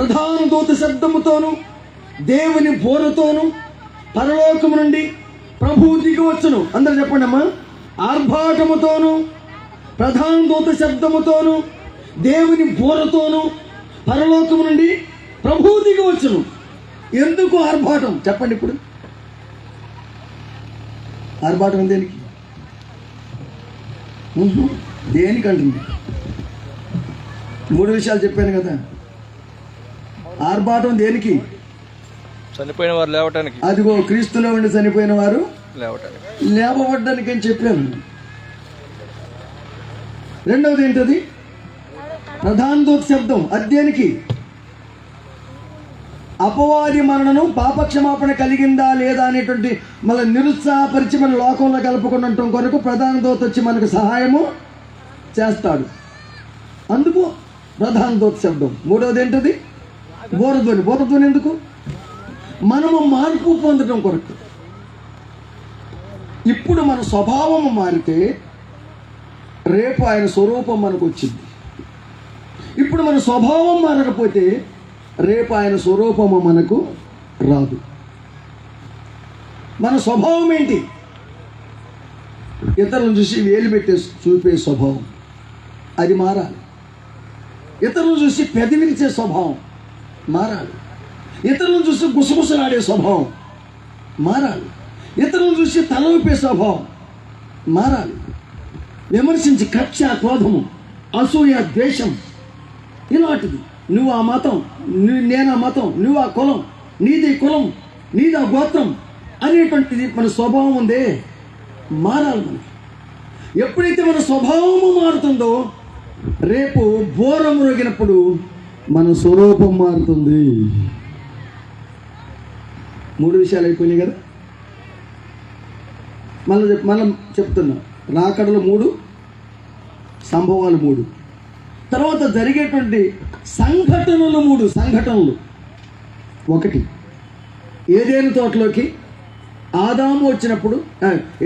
ప్రధాన దూత శబ్దముతోను దేవుని బోరతోను పరలోకము నుండి ప్రభువు దిగి వచ్చును. అందరూ చెప్పండి అమ్మా. ఆర్భాటముతోను ప్రధాన దూత శబ్దముతోను దేవుని బోరతోను పరలోకము నుండి ప్రభువు దిగి వచ్చును. ఎందుకు ఆర్భాటం చెప్పండి? ఇప్పుడు ఆర్భాటం దేనికి? దేనికంటుంది? 3 విషయాలు చెప్పాను కదా. ఆర్భాటం దేనికి? చనిపోయిన వారు లేవటానికి. అదిగో క్రీస్తులో ఉండి చనిపోయిన వారు లేవబడ్డానికి అని చెప్పాను. రెండవది ఏంటది? ప్రధాన దూత శబ్దం. అది దేనికి? అపవాది మరణను పాపక్షమాపణ కలిగిందా లేదా అనేటువంటి మళ్ళీ నిరుత్సాహపరిచి మన లోకంలో కలుపుకొని ఉండటం కొరకు ప్రధాన దూత వచ్చి మనకు సహాయము చేస్తాడు. అందుకు ప్రధాన దూత శబ్దం. మూడవది ఏంటది? బోరధ్వని. బోరధ్వని ఎందుకు? మనము మార్పు పొందడం కొరకు. ఇప్పుడు మన స్వభావం మారితే రేపు ఆయన స్వరూపం మనకు వచ్చింది. ఇప్పుడు మన స్వభావం మారకపోతే రేపు ఆయన స్వరూపము మనకు రాదు. మన స్వభావం ఏంటి? ఇతరులను చూసి వేలు పెట్టే చూపే స్వభావం, అది మారాలి. ఇతరులను చూసి పెదవిరిచే స్వభావం మారాలి. ఇతరులను చూసి గుసగుసలాడే స్వభావం మారాలి. ఇతరులను చూసి తల ఊపే స్వభావం మారాలి. విమర్శించి కక్ష, క్రోధము, అసూయ, ద్వేషం ఇలాంటిది. నువ్వు ఆ మతం, నేను ఆ మతం, నువ్వు ఆ కులం, నీది కులం, నీది ఆ గోత్రం అనేటువంటిది మన స్వభావం ఉందే, మారాలి మనకి. ఎప్పుడైతే మన స్వభావము మారుతుందో రేపు బోరం రోగినప్పుడు మన స్వరూపం మారుతుంది. 3 విషయాలు అయిపోయినాయి కదా. మళ్ళీ చెప్తున్నా. రాకడలు 3, సంభవాలు 3, తర్వాత జరిగేటువంటి సంఘటనలు 3 సంఘటనలు. 1, ఏదెను తోటలోకి ఆదాము వచ్చినప్పుడు,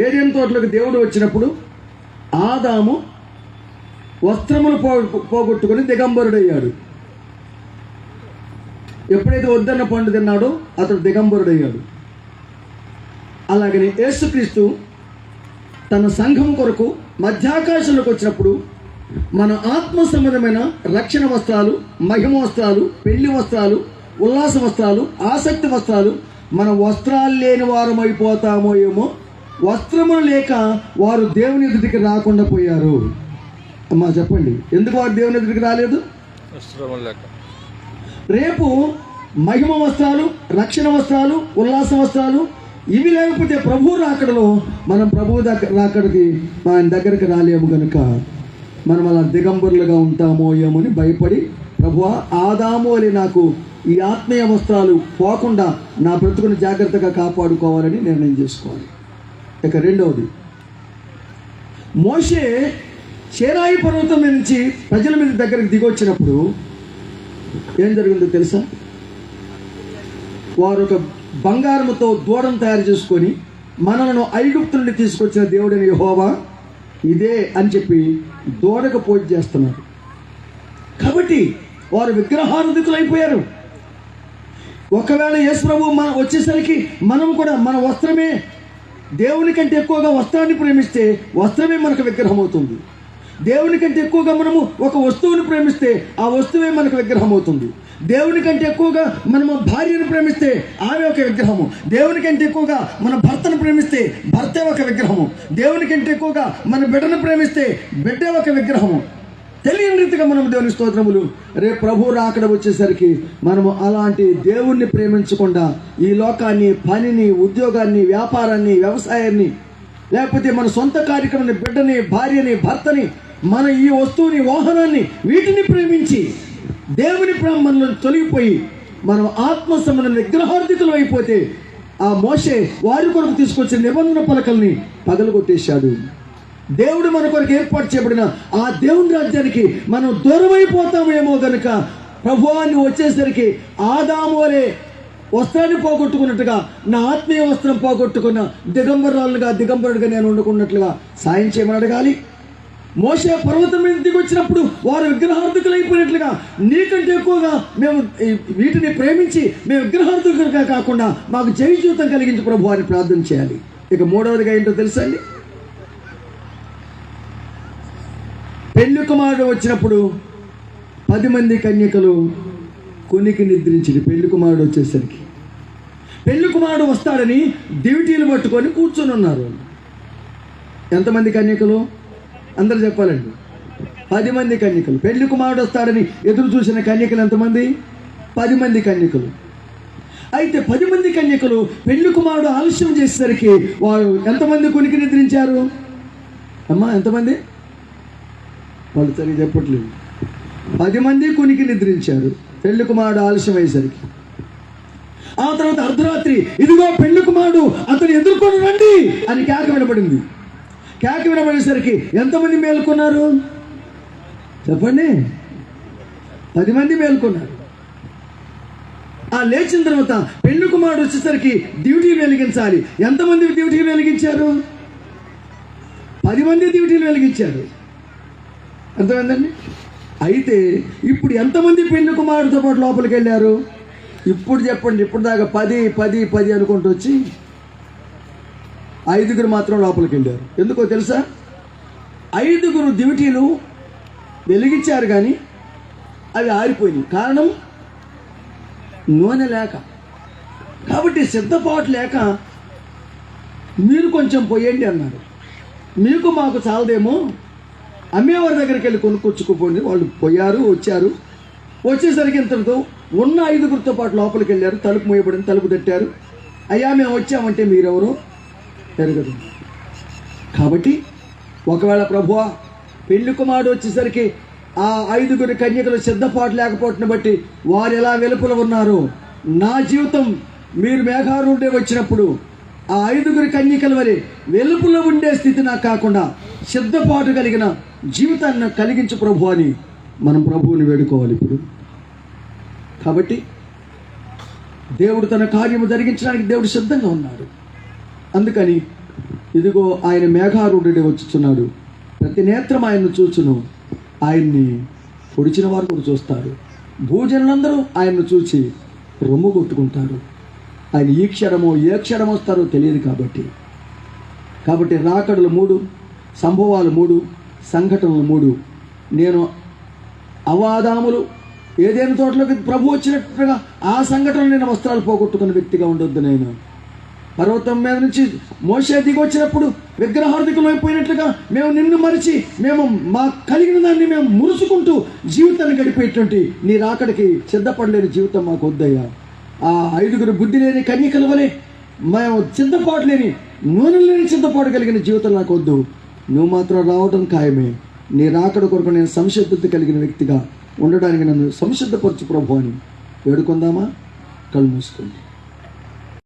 ఏదెను తోటలోకి దేవుడు వచ్చినప్పుడు ఆదాము వస్త్రములు పోగొట్టుకొని దిగంబరుడయ్యాడు. ఎప్పుడైతే వద్దన్న పండు తిన్నాడో అతడు దిగంబరుడయ్యాడు. అలాగని యేసుక్రీస్తు తన సంఘం కొరకు మధ్యాకాశంలోకి వచ్చినప్పుడు మన ఆత్మ సంబంధమైన రక్షణ వస్త్రాలు, మహిమ వస్త్రాలు, పెళ్లి వస్త్రాలు, ఉల్లాస వస్త్రాలు, ఆసక్తి వస్త్రాలు, మన వస్త్రాలు లేని వారం అయిపోతామో ఏమో. వస్త్రములు లేక వారు దేవుని ఎదుటికి రాకుండా పోయారు. అమ్మా చెప్పండి, ఎందుకు వారు దేవుని ఎదుటికి రాలేదు? రేపు మహిమ వస్త్రాలు, రక్షణ వస్త్రాలు, ఉల్లాస వస్త్రాలు ఇవి లేకపోతే ప్రభు రాకడలో మనం ప్రభు రాకడికి ఆయన దగ్గరికి రాలేము కనుక మనం అలా దిగంబరులుగా ఉంటామో ఏమని భయపడి, ప్రభువా ఆదాము అని నాకు ఈ ఆత్మీయ వస్త్రాలు పోకుండా నా బ్రతుకుని జాగ్రత్తగా కాపాడుకోవాలని నిర్ణయం చేసుకోవాలి. ఇక రెండవది, మోషే షేనాయి పర్వతం నుంచి ప్రజల మీద దగ్గరికి దిగొచ్చినప్పుడు ఏం జరిగిందో తెలుసా? వారు ఒక బంగారముతో దూడను తయారు చేసుకొని మనలను ఐగుప్తు నుండి తీసుకొచ్చిన దేవుడైన యెహోవా ఇదే అని చెప్పి దూడకు పూజ చేస్తున్నారు. కాబట్టి వారు విగ్రహారాధికులు అయిపోయారు. ఒకవేళ యేసు ప్రభు వచ్చేసరికి మనం కూడా మన వస్త్రమే దేవుని కంటే ఎక్కువగా వస్త్రాన్ని ప్రేమిస్తే వస్త్రమే మనకు విగ్రహం అవుతుంది. దేవుని కంటే ఎక్కువగా మనము ఒక వస్తువుని ప్రేమిస్తే ఆ వస్తువే మనకు విగ్రహం అవుతుంది. దేవుని కంటే ఎక్కువగా మనము భార్యను ప్రేమిస్తే ఆమె ఒక విగ్రహము. దేవుని కంటే ఎక్కువగా మన భర్తను ప్రేమిస్తే భర్తే ఒక విగ్రహము. దేవుని కంటే ఎక్కువగా మన బిడ్డను ప్రేమిస్తే బిడ్డే ఒక విగ్రహము. తెలియని రీతిగా మనం దేవుని స్తోత్రములు. రేపు ప్రభు రాకడ వచ్చేసరికి మనము అలాంటి దేవుణ్ణి ప్రేమించకుండా ఈ లోకాన్ని, పనిని, ఉద్యోగాన్ని, వ్యాపారాన్ని, వ్యవసాయాన్ని, లేకపోతే మన సొంత కార్యక్రమాన్ని, బిడ్డని, భార్యని, భర్తని, మన ఈ వస్తువుని, వాహనాన్ని, వీటిని ప్రేమించి దేవుని ప్రేమలో తొలగిపోయి మనం ఆత్మ సంబంధ విగ్రహార్థికులు అయిపోతే ఆ మోషే వారి కొరకు తీసుకొచ్చిన నిబంధన పలకల్ని పగలగొట్టేశాడు. దేవుడు మన కొరకు ఏర్పాటు చేయబడిన ఆ దేవుని రాజ్యానికి మనం దూరమైపోతామేమో గనుక ప్రభువాన్ని వచ్చేసరికి ఆదాము వలె వస్త్రాన్ని పోగొట్టుకున్నట్టుగా నా ఆత్మీయ వస్త్రం పోగొట్టుకున్న దిగంబరుడుగా నేను ఉండకున్నట్లుగా సాయం చేయమని అడగాలి. మోషే పర్వతం మీద దిగి వచ్చినప్పుడు వారు విగ్రహార్థకులు అయిపోయినట్లుగా నీకంటే ఎక్కువగా మేము వీటిని ప్రేమించి మేము విగ్రహార్థకులుగా కాకుండా మాకు జయ జీవితం కలిగించి ప్రభు అని ప్రార్థన చేయాలి. ఇక మూడవదిగా ఏంటో తెలుసా అండి, పెళ్లి కుమారుడు వచ్చినప్పుడు 10 మంది కన్యకలు కొనికి నిద్రించింది. పెళ్లి కుమారుడు వచ్చేసరికి పెళ్లి కుమారుడు వస్తాడని దివిటీలు పట్టుకొని కూర్చొని ఉన్నారు. ఎంతమంది కన్యకలు? అందరు చెప్పాలండి. 10 మంది కన్యకలు. పెళ్లి కుమారుడు వస్తాడని ఎదురు చూసిన కన్యకలు ఎంతమంది? 10 మంది కన్యకలు. అయితే 10 మంది కన్యకలు పెళ్లి కుమారుడు ఆలస్యం చేసేసరికి వారు ఎంతమంది కొనికి నిద్రించారు? అమ్మా ఎంతమంది? వాళ్ళు సరిగ్గా చెప్పట్లేదు. 10 మంది కొనికి నిద్రించారు పెళ్లి కుమారుడు ఆలస్యం అయ్యేసరికి. ఆ తర్వాత అర్ధరాత్రి ఇదిగో పెళ్లి కుమారుడు అతను ఎదుర్కొని రండి అని కేక వినబడింది. కేక వినబడేసరికి ఎంతమంది మేల్కొన్నారు చెప్పండి? 10 మంది మేల్కొన్నారు. ఆ లేచిన తర్వాత పెళ్లి కుమారుడు వచ్చేసరికి డ్యూటీ వెలిగించాలి. ఎంతమంది డ్యూటీ వెలిగించారు? 10 మంది డ్యూటీలు వెలిగించారు. అర్థమైందండి? అయితే ఇప్పుడు ఎంతమంది పెళ్లి కుమారుడితో పాటు లోపలికి వెళ్ళారు? ఇప్పుడు చెప్పండి. ఇప్పుడు దాకా 10 అనుకుంటూ వచ్చి 5 మాత్రం లోపలికి వెళ్ళారు. ఎందుకో తెలుసా? 5 డ్యూటీలు వెలిగించారు కానీ అవి ఆరిపోయినాయి. కారణం నూనె లేక. కాబట్టి సిద్ధపాటు లేక మీరు కొంచెం పోయండి అన్నారు. మీకు మాకు చాలదేమో, అమ్మేవారి దగ్గరికి వెళ్ళి కొనుక్కొచ్చుకోపోండి. వాళ్ళు పోయారు, వచ్చారు. వచ్చేసరికి ఇంతటితో ఉన్న 5 పాటు లోపలికి వెళ్ళారు. తలుపు మూయబడింది, తలుపు తట్టారు. అయ్యా మేము వచ్చామంటే మీరెవరో ఎరగదు. కాబట్టి ఒకవేళ ప్రభువా పెళ్లి కుమారుడు వచ్చేసరికి ఆ 5 కన్యకలు సిద్ధపాటు లేకపోవటం బట్టి వారు ఎలా వెలుపల ఉన్నారో, నా జీవితం మీరు మేఘారూఢే వచ్చినప్పుడు ఆ 5 కన్యకల వలె వెలుపల ఉండే స్థితి నాకు కాకుండా సిద్ధపాటు కలిగిన జీవితాన్ని నాకు కలిగించు ప్రభు అని మనం ప్రభువుని వేడుకోవాలి ఇప్పుడు. కాబట్టి దేవుడు తన కార్యము జరిగించడానికి దేవుడు సిద్ధంగా ఉన్నాడు. అందుకని ఇదిగో ఆయన మేఘారూఢుడే వచ్చుచున్నాడు. ప్రతి నేత్రం ఆయన్ను చూచును, ఆయన్ని పొడిచిన వారు కూడా చూస్తారు. భూజనులందరూ ఆయన్ను చూసి రొమ్ము కొట్టుకుంటారు. ఆయన ఈ క్షణమో ఏ క్షణం వస్తారో తెలియదు. కాబట్టి రాకడలు 3, సంభవాలు 3, సంఘటనలు 3. నేను అవాదాములు ఏదైనా తోటలోకి ప్రభు వచ్చినట్టుగా ఆ సంఘటనలు నేను వస్త్రాలు పోగొట్టుకున్న వ్యక్తిగా ఉండొద్దు. నేను పర్వతం మీద నుంచి మోషే దిగి వచ్చినప్పుడు విగ్రహార్థికులు అయిపోయినట్లుగా మేము నిన్ను మరిచి మేము మా కలిగిన దాన్ని మేము మురుసుకుంటూ జీవితాన్ని గడిపేటువంటి నీ రాకడికి సిద్ధపడలేని జీవితం మాకు వద్దయ్యా. ఆ 5 బుద్ధి లేని కన్యకల వలె మేము సిద్ధపాటు లేని, నూనె లేని సిద్ధపాటు కలిగిన జీవితం నాకు వద్దు. నువ్వు మాత్రం రావడం ఖాయమే. నీ రాకడ కొరకు నేను సంసిద్ధత కలిగిన వ్యక్తిగా ఉండడానికి నన్ను సంసిద్ధపరచు ప్రభు అని వేడుకుందామా? కళ్ళు మూసుకోండి.